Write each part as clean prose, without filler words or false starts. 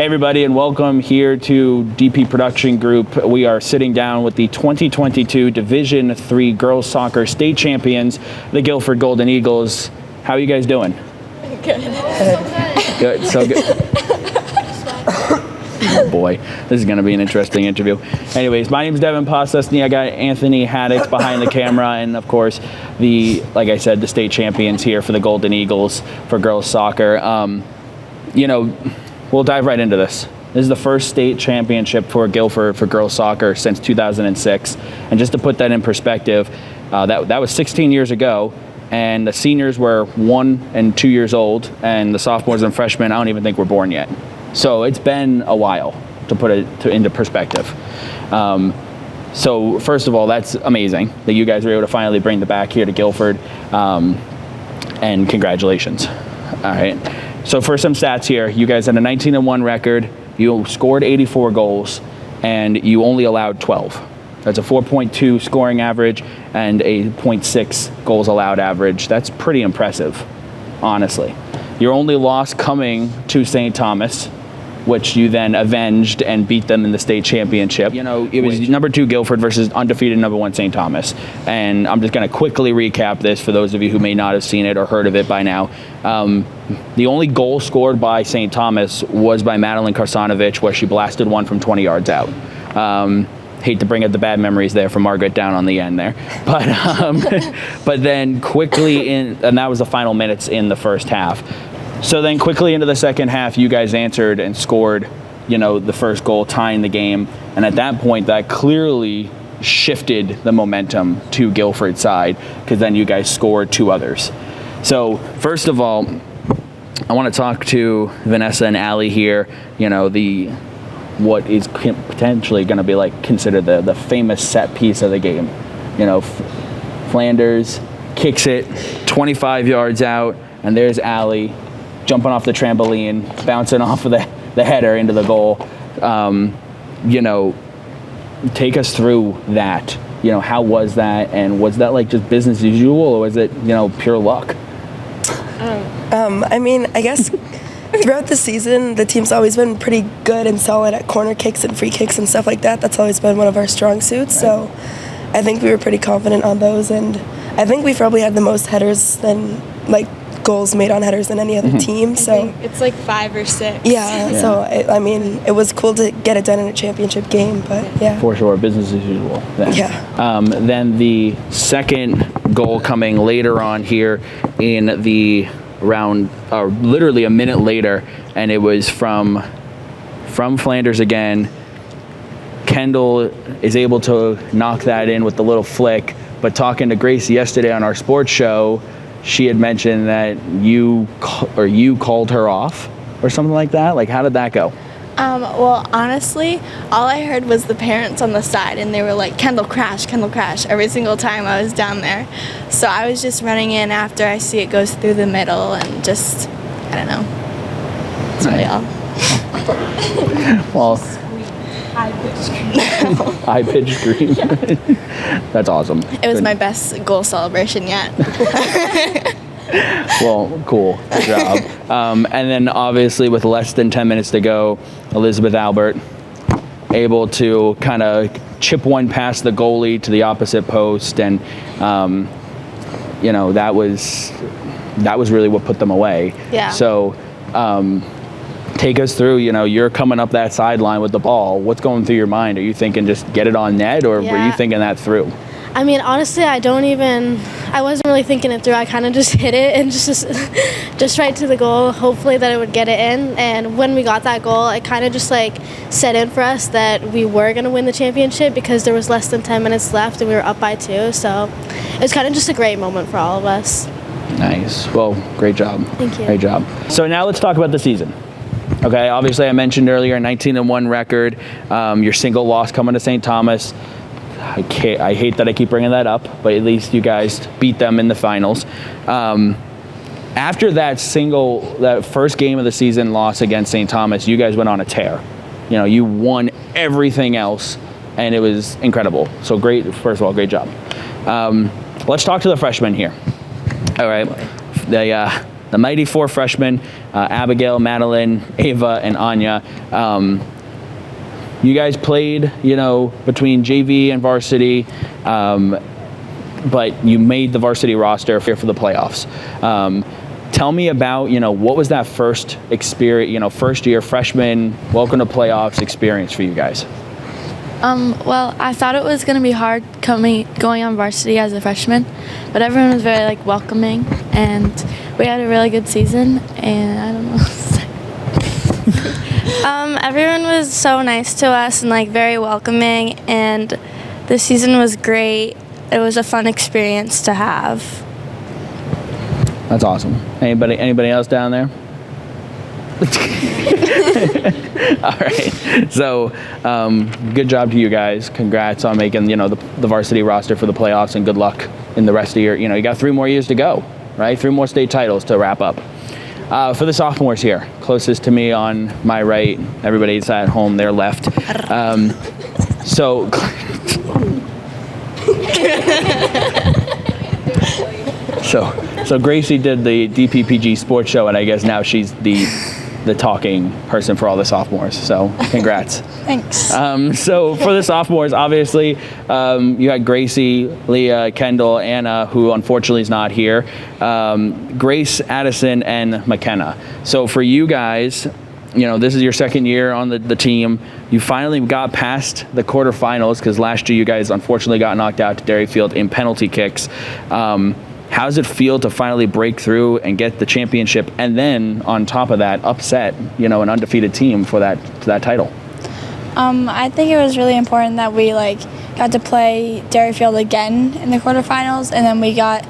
Hey everybody, and welcome here to DP Production Group. We are sitting down with the 2022 Division III Girls Soccer State Champions, the Gilford Golden Eagles. How are you guys doing? Good. Good, so good. Oh boy, this is going to be an interesting interview. Anyways, my name is Devin Postesny. I got Anthony Haddock behind the camera, and of course, like I said, the state champions here for the Golden Eagles for girls soccer. We'll dive right into this. This is the first state championship for Gilford for girls soccer since 2006. And just to put that in perspective, that was 16 years ago, and the seniors were 1 and 2 years old, and the sophomores and freshmen, I don't even think were born yet. So it's been a while, to put it into perspective. So first of all, that's amazing that you guys were able to finally bring the back here to Gilford, and congratulations. All right. So for some stats here, you guys had a 19-1 record, you scored 84 goals, and you only allowed 12. That's a 4.2 scoring average and a 0.6 goals allowed average. That's pretty impressive, honestly. Your only loss coming to St. Thomas, which you then avenged and beat them in the state championship. You know, it was number 2 Gilford versus undefeated number 1 St. Thomas. And I'm just going to quickly recap this for those of you who may not have seen it or heard of it by now. The only goal scored by St. Thomas was by Madeline Karsanovich, where she blasted one from 20 yards out. Hate to bring up the bad memories there from Margaret down on the end there. But then quickly and that was the final minutes in the first half. So then quickly into the second half, you guys answered and scored, the first goal, tying the game. And at that point, that clearly shifted the momentum to Gilford's side, because then you guys scored 2 others. So first of all, I want to talk to Vanessa and Allie here, what is potentially going to be considered the famous set piece of the game. Flanders kicks it 25 yards out, and there's Allie jumping off the trampoline, bouncing off of the header into the goal. Take us through that. How was that? And was that just business as usual, or was it, pure luck? I guess throughout the season, the team's always been pretty good and solid at corner kicks and free kicks and stuff like that. That's always been one of our strong suits. So I think we were pretty confident on those. And I think we probably had the most headers than, goals made on headers than any other team. So it's 5 or 6. Yeah. So it was cool to get it done in a championship game, but yeah. For sure, business as usual. Then. Yeah. Then the second goal coming later on here in the round, literally a minute later, and it was from Flanders again. Kendall is able to knock that in with the little flick, but talking to Gracie yesterday on our sports show, she had mentioned that you called her off or something like that. How did that go? Well, honestly, all I heard was the parents on the side, and they were like, Kendall crash, every single time I was down there. So I was just running in after I see it goes through the middle, and just, I don't know. That's really all. Well, high-pitched scream. That's awesome. It was my best goal celebration yet. Well, cool. Good job. And then obviously with less than 10 minutes to go, Elizabeth Albert able to kind of chip one past the goalie to the opposite post, and that was really what put them away. Yeah. So take us through, you're coming up that sideline with the ball. What's going through your mind? Are you thinking just get it on net, or were you thinking that through? Honestly, I wasn't really thinking it through. I kind of just hit it and just right to the goal, hopefully that it would get it in. And when we got that goal, it kind of just set in for us that we were going to win the championship, because there was less than 10 minutes left and we were up by 2. So it was kind of just a great moment for all of us. Nice. Well, great job. Thank you. Great job. So now let's talk about the season. Okay, obviously I mentioned earlier, 19-1 record, your single loss coming to St. Thomas. I hate that I keep bringing that up, but at least you guys beat them in the finals. After that first game of the season loss against St. Thomas, you guys went on a tear. You won everything else, and it was incredible. So great, first of all, great job. Let's talk to the freshmen here. All right, the mighty four freshmen, Abigail, Madeline, Ava, and Anya. You guys played, between JV and varsity, but you made the varsity roster for the playoffs. Tell me about, what was that first experience, first year freshman, welcome to playoffs experience for you guys? Well, I thought it was going to be hard going on varsity as a freshman, but everyone was very welcoming, and we had a really good season, and I don't know what to say. Everyone was so nice to us and very welcoming, and the season was great. It was a fun experience to have. That's awesome. Anybody else down there? All right. So, good job to you guys. Congrats on making the varsity roster for the playoffs, and good luck in the rest of your. You got 3 more years to go, right? 3 more state titles to wrap up. For the sophomores here, closest to me on my right, everybody's at home, their left. So Gracie did the DPPG sports show, and I guess now she's the talking person for all the sophomores. So congrats. Thanks. So for the sophomores, obviously, you had Gracie, Leah, Kendall, Anna, who unfortunately is not here, Grace, Addison, and McKenna. So for you guys, this is your second year on the team. You finally got past the quarterfinals because last year you guys unfortunately got knocked out to Derryfield in penalty kicks. How does it feel to finally break through and get the championship, and then on top of that, upset, an undefeated team for that title? I think it was really important that we got to play Derryfield again in the quarterfinals, and then we got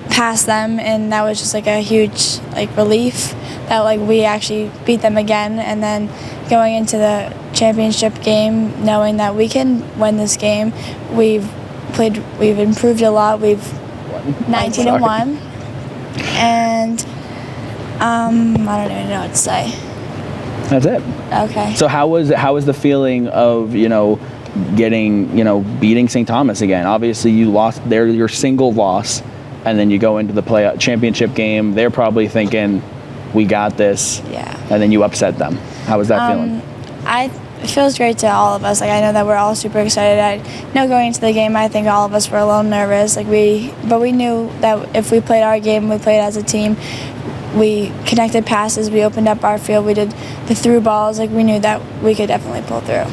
past them, and that was just a huge relief that we actually beat them again, and then going into the championship game, knowing that we can win this game. We've improved a lot. We've 19-1, and I don't even know what to say. That's it. Okay. So how was the feeling of getting beating St. Thomas again? Obviously you lost your single loss, and then you go into the championship game. They're probably thinking, we got this. Yeah. And then you upset them. How was that feeling? It feels great to all of us. I know that we're all super excited. I know going into the game, I think all of us were a little nervous. But we knew that if we played our game, we played as a team. We connected passes. We opened up our field. We did the through balls. We knew that we could definitely pull through.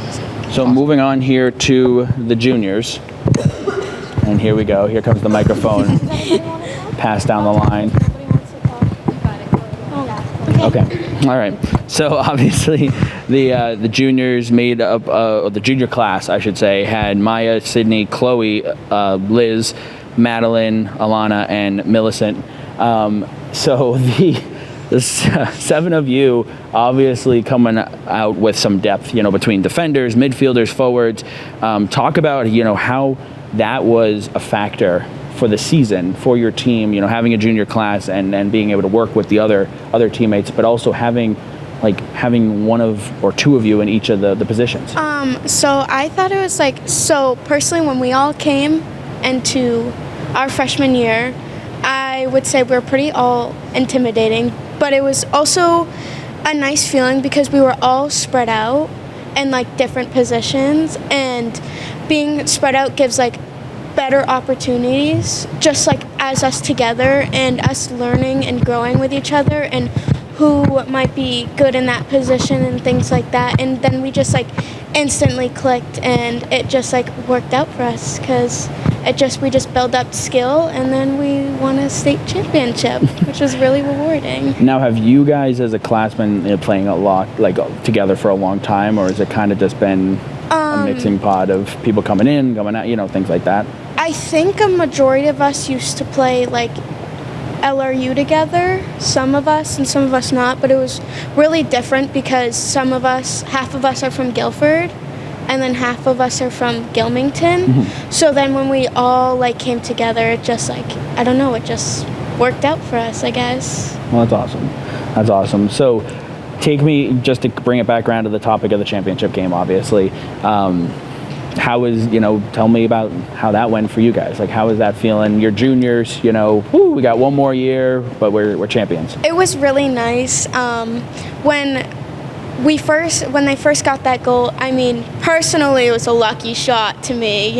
So moving on here to the juniors, and here we go. Here comes the microphone. Pass down the line. Okay. All right. So obviously, the juniors made up, the junior class, I should say, had Maya, Sydney, Chloe, Liz, Madeline, Alana, and Millicent. So the 7 of you obviously coming out with some depth, between defenders, midfielders, forwards. Talk about, how that was a factor for the season for your team, having a junior class and being able to work with the other teammates, but also having one of or 2 of you in each of the positions. So I thought it was so personally when we all came into our freshman year, I would say we're pretty all intimidating, but it was also a nice feeling because we were all spread out in different positions, and being spread out gives better opportunities, just as us together and us learning and growing with each other and who might be good in that position and things like that. And then we just instantly clicked, and it just worked out for us because we just built up skill, and then we won a state championship, which was really rewarding. Now, have you guys as a class been playing a lot together for a long time, or has it kind of just been a mixing pot of people coming in, going out, things like that? I think a majority of us used to play LRU together, some of us and some of us not, but it was really different because half of us are from Gilford, and then half of us are from Gilmington. Mm-hmm. So then when we all came together, it just I don't know, it just worked out for us, I guess. Well, that's awesome. So take me, just to bring it back around to the topic of the championship game, obviously. how is, tell me about how that went for you guys. Like, how is that feeling? You're juniors, woo, we got one more year, but we're champions. It was really nice. When they first got that goal, I mean, personally, it was a lucky shot to me.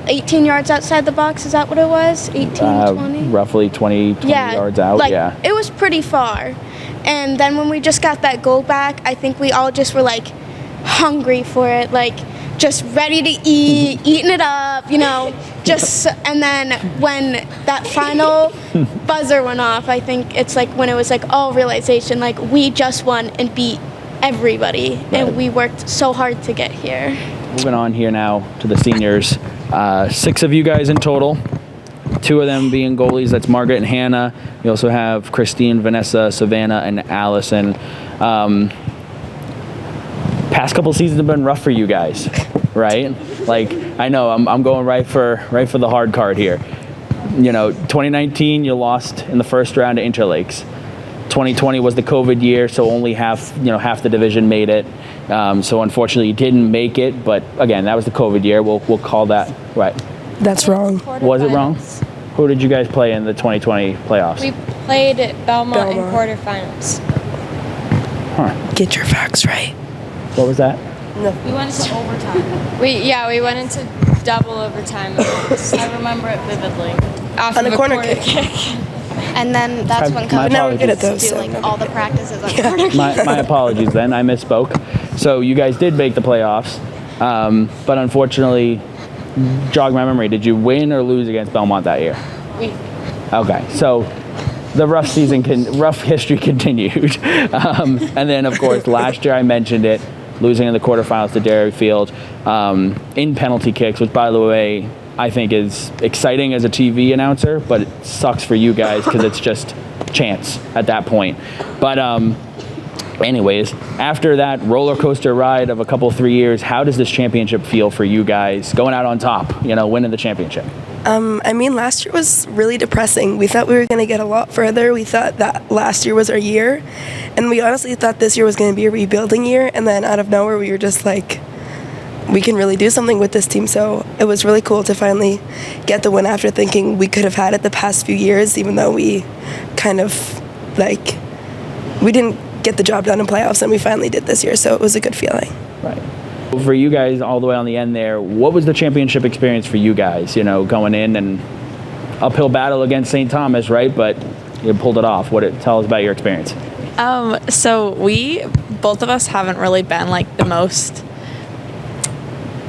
18 yards outside the box, is that what it was? 18, 20? Roughly 20 yards out, yeah. It was pretty far. And then when we just got that goal back, I think we all just were, like, hungry for it, like, just ready to eat, eating it up, and then when that final buzzer went off, I think it's like when it was like all realization, like, we just won and beat everybody, and we worked so hard to get here. Moving on here now to the seniors. 6 of you guys in total, 2 of them being goalies. That's Margaret and Hannah. You also have Christine, Vanessa, Savannah, and Allison. Past couple seasons have been rough for you guys, right? Like, I know I'm going right for the hard card here. 2019 you lost in the first round to Interlakes. 2020 was the COVID year, so only half the division made it. So unfortunately you didn't make it, but again, that was the COVID year. We'll call that right. That's wrong. Was it wrong? Who did you guys play in the 2020 playoffs? We played at Belmont in quarterfinals. Get your facts right. What was that? No. We went into overtime. We went into double overtime. I remember it vividly. Off On of a corner kick. And then that's when My Coach apologies. would do like all the practices on corner kicks. My apologies then, I misspoke. So you guys did make the playoffs, but unfortunately, jog my memory, did you win or lose against Belmont that year? Okay, so the rough history continued. And then, of course, last year I mentioned it, losing in the quarterfinals to Dairyfield in penalty kicks, which, by the way, I think is exciting as a TV announcer, but it sucks for you guys because it's just chance at that point. But anyways, after that roller coaster ride of a couple 3 years, how does this championship feel for you guys going out on top, winning the championship? Last year was really depressing. We thought we were going to get a lot further. We thought that last year was our year. And we honestly thought this year was going to be a rebuilding year. And then out of nowhere, we were just like, we can really do something with this team. So it was really cool to finally get the win after thinking we could have had it the past few years, even though we kind of, we didn't get the job done in playoffs, and we finally did this year. So it was a good feeling. Right. For you guys all the way on the end there, what was the championship experience for you guys, going in and uphill battle against St. Thomas, right? But you pulled it off. Tell us about your experience. So both of us haven't really been the most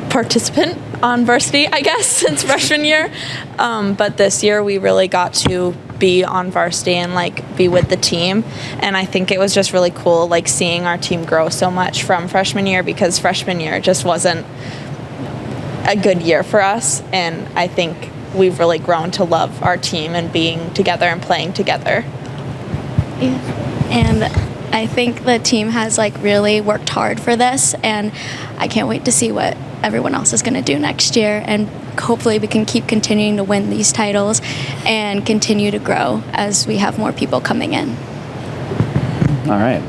participant on varsity, I guess, since freshman year. But this year we really got to be on varsity and be with the team, and I think it was just really cool seeing our team grow so much from freshman year, because freshman year just wasn't a good year for us, and I think we've really grown to love our team and being together and playing together. And I think the team has really worked hard for this, and I can't wait to see what everyone else is going to do next year, and hopefully we can keep continuing to win these titles and continue to grow as we have more people coming in. All right.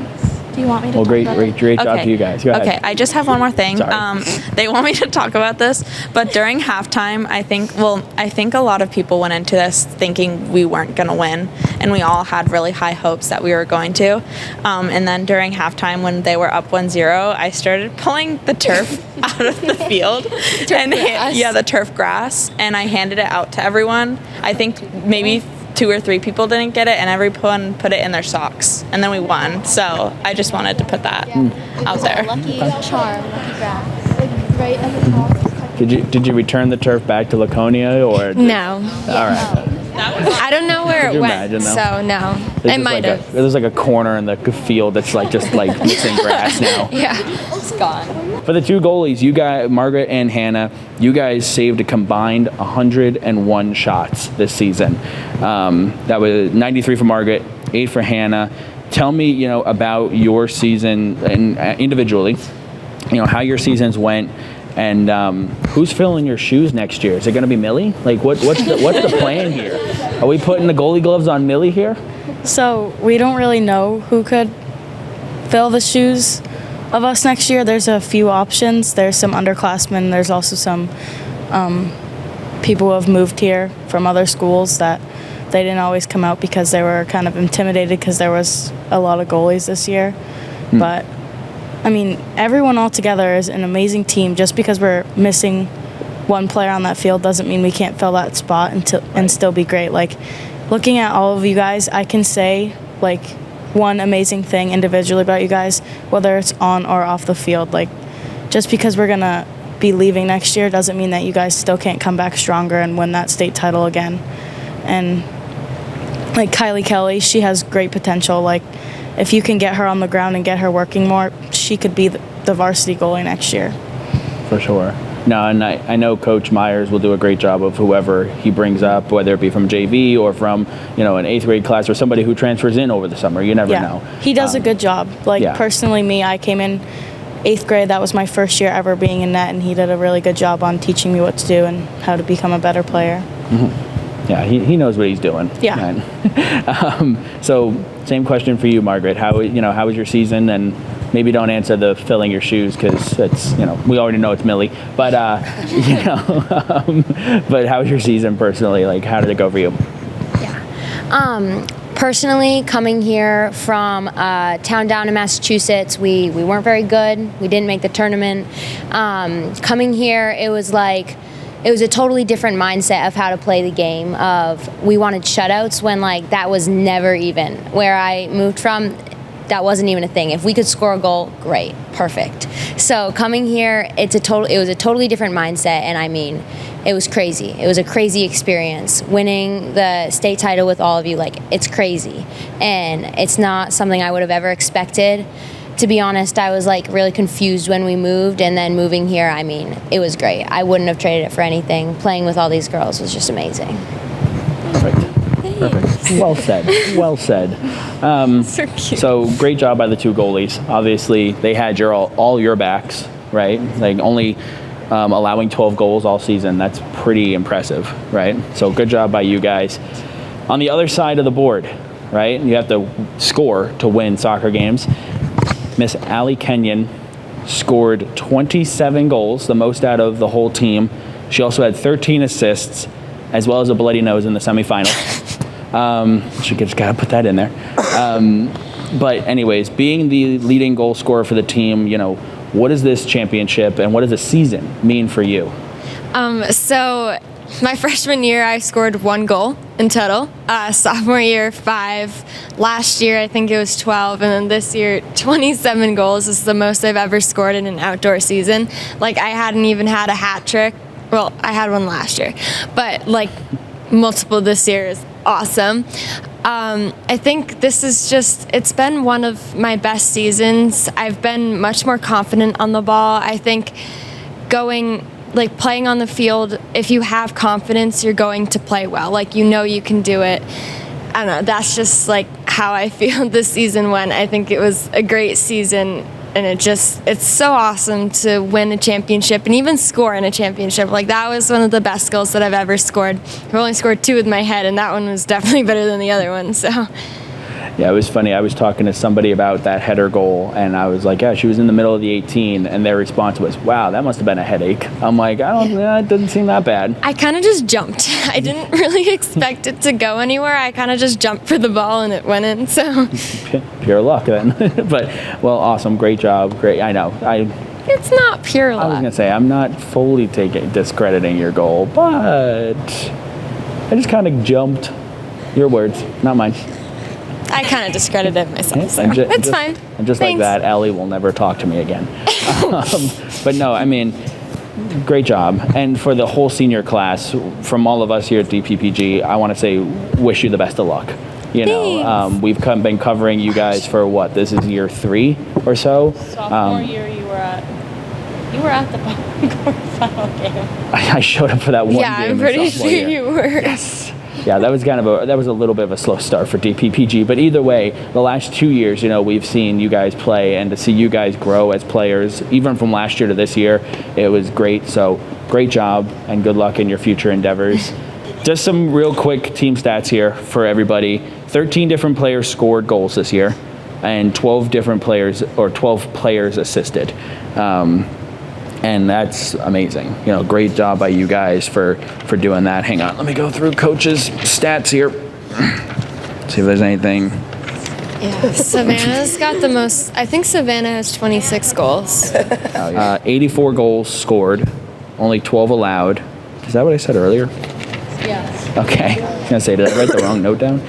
Do you want me to Well, talk about it? great job to you guys. Go ahead. Okay, I just have one more thing. Sorry. They want me to talk about this, but during halftime, I think a lot of people went into this thinking we weren't going to win, and we all had really high hopes that we were going to. And then during halftime, when they were up 1-0, I started pulling the turf out of the field. The turf grass, and I handed it out to everyone. I think maybe 2 or 3 people didn't get it, and everyone put it in their socks, and then we won. So I just wanted to put that out there. Lucky charm, lucky grass, right at the top. Did you return the turf back to Laconia or? No. All right. I don't know where it went, imagine, though? so no. It might have. There's a corner in the field that's just missing grass now. Yeah, it's gone. For the 2 goalies, you guys, Margaret and Hannah, you guys saved a combined 101 shots this season. That was 93 for Margaret, 8 for Hannah. Tell me, about your season and individually, how your seasons went, and who's filling your shoes next year? Is it going to be Millie? What's the plan here? Are we putting the goalie gloves on Millie here? So we don't really know who could fill the shoes of us next year, there's a few options. There's some underclassmen. There's also some people who have moved here from other schools that they didn't always come out because they were kind of intimidated because there was a lot of goalies this year. But, I mean, everyone all together is an amazing team. Just because we're missing one player on that field doesn't mean we can't fill that spot and still be great. Like, looking at all of you guys, I can say, like, one amazing thing individually about you guys, whether it's on or off the field. Like, just because we're going to be leaving next year doesn't mean that you guys still can't come back stronger and win that state title again. And, like, Kylie Kelly, she has great potential. Like, if you can get her on the ground and get her working more, she could be the varsity goalie next year. For sure. No, and I know Coach Myers will do a great job of whoever he brings up, whether it be from JV or from, an 8th grade class or somebody who transfers in over the summer. You never know. He does a good job. Like, personally, me, I came in 8th grade. That was my first year ever being in net, and he did a really good job on teaching me what to do and how to become a better player. Mm-hmm. Yeah, he knows what he's doing. Yeah. So, same question for you, Margaret. How was your season? And maybe don't answer the filling your shoes because it's, we already know it's Millie. But, but how was your season personally? Like, how did it go for you? Personally, coming here from a town down in Massachusetts, we weren't very good. We didn't make the tournament. Coming here, it was a totally different mindset of how to play the game. We wanted shutouts when that was never even. Where I moved from, that wasn't even a thing. If we could score a goal, great, perfect. So coming here, it was a totally different mindset, and I mean, it was crazy. It was a crazy experience. Winning the state title with all of you, it's crazy. And it's not something I would have ever expected. To be honest, I was really confused when we moved, and then moving here, I mean, it was great. I wouldn't have traded it for anything. Playing with all these girls was just amazing. Perfect. Well said. Well said. So cute. So great job by the two goalies. Obviously, they had all your backs, right? Only allowing 12 goals all season. That's pretty impressive, right? So good job by you guys. On the other side of the board, right? You have to score to win soccer games. Miss Allie Kenyon scored 27 goals, the most out of the whole team. She also had 13 assists, as well as a bloody nose in the semifinals. She just got to put that in there. But anyways, being the leading goal scorer for the team, what does this championship and what does the season mean for you? So my freshman year, I scored 1 goal in total. Sophomore year, 5. Last year, I think it was 12. And then this year, 27 goals. This is the most I've ever scored in an outdoor season. I hadn't even had a hat trick. Well, I had one last year. But, multiple this year is awesome. I think this is it's been one of my best seasons. I've been much more confident on the ball. I think playing on the field, if you have confidence, you're going to play well. You can do it. I don't know, that's just how I feel this season went. I think it was a great season, and it's so awesome to win a championship and even score in a championship. That was one of the best goals that I've ever scored. I've only scored 2 with my head, and that one was definitely better than the other one, so. Yeah, it was funny. I was talking to somebody about that header goal, and I was like, yeah, she was in the middle of the 18, and their response was, wow, that must have been a headache. I'm like, it doesn't seem that bad. I kind of just jumped. I didn't really expect it to go anywhere. I kind of just jumped for the ball, and it went in, so. Pure luck then. But, well, awesome. Great job. Great. I know. It's not pure luck. I was going to say, I'm not fully discrediting your goal, but I just kind of jumped. Your words, not mine. I kind of discredited it myself, so it's fine. And just like that, Allie will never talk to me again. But no, I mean, great job. And for the whole senior class, from all of us here at DPPG, I want to say, wish you the best of luck. We've been covering you guys for what? This is year 3 or so. Sophomore year, you were at the quarterfinal game. I showed up for that one game. Yeah, I'm pretty sure you were. Yes. Yeah, that was a little bit of a slow start for DPPG, but either way, the last 2 years, we've seen you guys play, and to see you guys grow as players, even from last year to this year, it was great. So great job, and good luck in your future endeavors. Just some real quick team stats here for everybody. 13 different players scored goals this year. and 12 different players, or 12 players assisted. And that's amazing. Great job by you guys for doing that. Hang on, let me go through coach's stats here. See if there's anything. Yeah, Savannah's got the most. I think Savannah has 26 goals. 84 goals scored, only 12 allowed. Is that what I said earlier? Yes. Okay. I was going to say, did I write the wrong note down?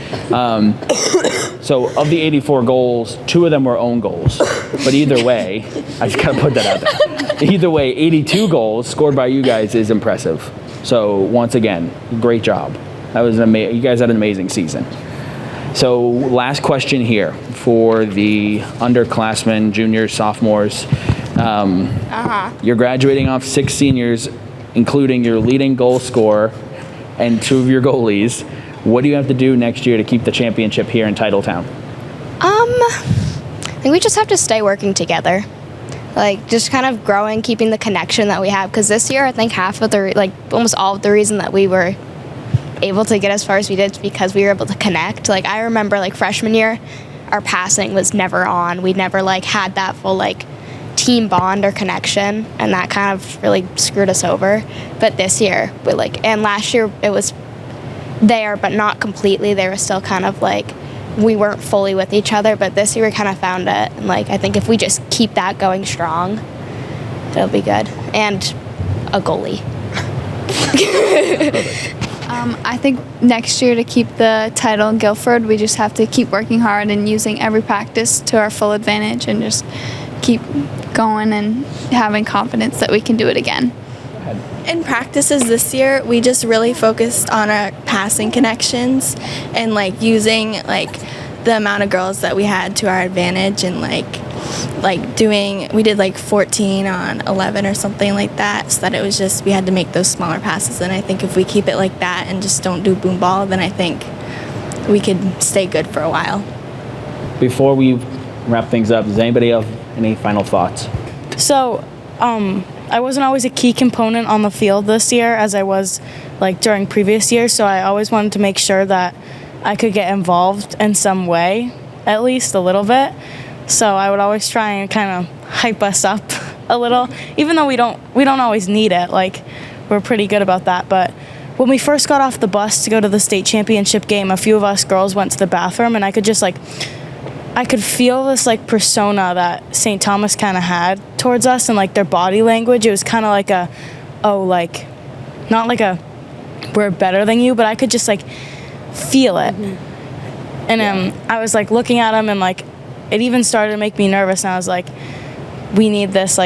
So of the 84 goals, 2 of them were own goals. But either way, I just got to put that out there. Either way, 82 goals scored by you guys is impressive. So once again, great job. That was you guys had an amazing season. So last question here for the underclassmen, juniors, sophomores. You're graduating off 6 seniors, including your leading goal scorer and 2 of your goalies. What do you have to do next year to keep the championship here in Titletown? I think we just have to stay working together. Just kind of growing, keeping the connection that we have. Because this year, I think half of almost all of the reason that we were able to get as far as we did is because we were able to connect. I remember freshman year, our passing was never on. We never had that full team bond or connection, and that kind of really screwed us over. But this year, and last year it was there, but not completely. They were still kind of we weren't fully with each other. But this year we kind of found it, and I think if we just keep that going strong, it'll be good. And a goalie. I think next year to keep the title in Gilford, we just have to keep working hard and using every practice to our full advantage and just keep going and having confidence that we can do it again. In practices this year, we just really focused on our passing connections and using the amount of girls that we had to our advantage, and we did 14 on 11 or something like that, so that it was just we had to make those smaller passes. And I think if we keep it like that and just don't do boom ball, then I think we could stay good for a while. Before we wrap things up, does anybody have any final thoughts? So, I wasn't always a key component on the field this year as I was during previous years, so I always wanted to make sure that I could get involved in some way, at least a little bit. So I would always try and kind of hype us up a little, even though we don't always need it. We're pretty good about that. But when we first got off the bus to go to the state championship game, a few of us girls went to the bathroom, and I could just I could feel this persona that St. Thomas kind of had towards us, and their body language. It was kind of not we're better than you, but I could just feel it. Mm-hmm. And I was looking at them, and it even started to make me nervous, and I was we need this,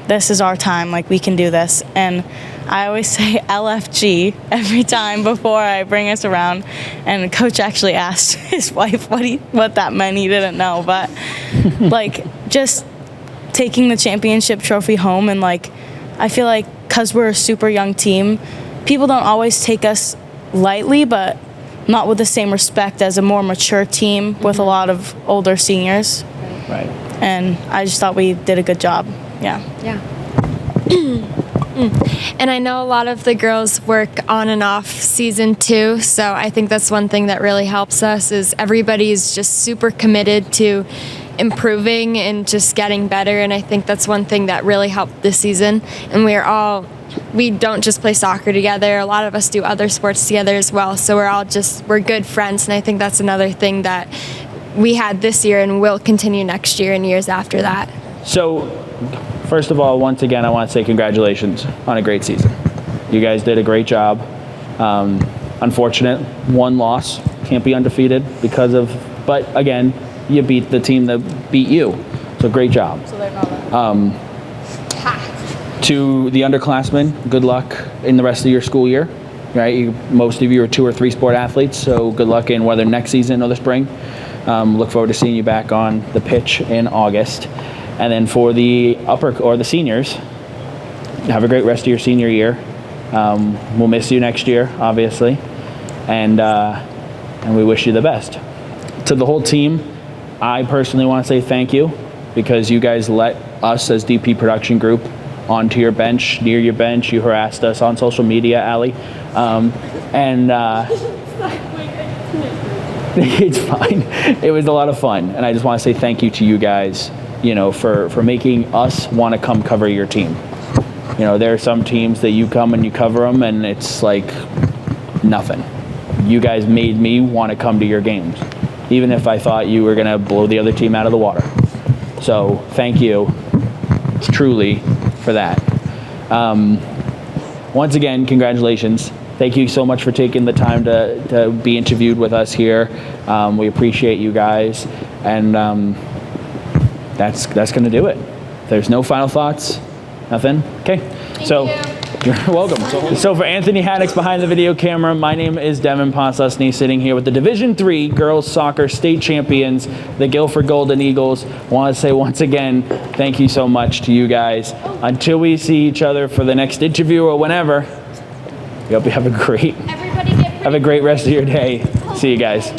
this is our time, we can do this. And I always say LFG every time before I bring us around, and Coach actually asked his wife what that meant. He didn't know, but just taking the championship trophy home, and I feel because we're a super young team, people don't always take us lightly, but not with the same respect as a more mature team with a lot of older seniors. Right. And I just thought we did a good job. Yeah. And I know a lot of the girls work on and off season 2, so I think that's one thing that really helps us is everybody's just super committed to improving and just getting better, and I think that's one thing that really helped this season. And we don't just play soccer together. A lot of us do other sports together as well, so we're good friends, and I think that's another thing that we had this year and will continue next year and years after that. So, first of all, once again, I want to say congratulations on a great season. You guys did a great job. Unfortunate, 1 loss. Can't be undefeated but again, you beat the team that beat you. So great job. So they're not To the underclassmen, good luck in the rest of your school year. Right? Most of you are 2 or 3 sport athletes, so good luck in whether next season or the spring. Look forward to seeing you back on the pitch in August. And then for the the seniors, have a great rest of your senior year. We'll miss you next year, obviously, and we wish you the best. To the whole team, I personally want to say thank you, because you guys let us as DP Production Group onto your bench, near your bench. You harassed us on social media, Allie, It's fine. It was a lot of fun, and I just want to say thank you to you guys, for making us want to come cover your team. There are some teams that you come and you cover them, and it's like nothing. You guys made me want to come to your games, even if I thought you were going to blow the other team out of the water. So thank you, truly, for that. Once again, congratulations. Thank you so much for taking the time to be interviewed with us here. We appreciate you guys, and that's going to do it. If there's no final thoughts, nothing? Okay. You're welcome. So for Anthony Haddix behind the video camera, my name is Devin Ponsosny, sitting here with the Division III Girls Soccer State Champions, the Gilford Golden Eagles. Want to say once again, thank you so much to you guys. Until we see each other for the next interview or whenever, we hope you have a great rest of your day. See you guys.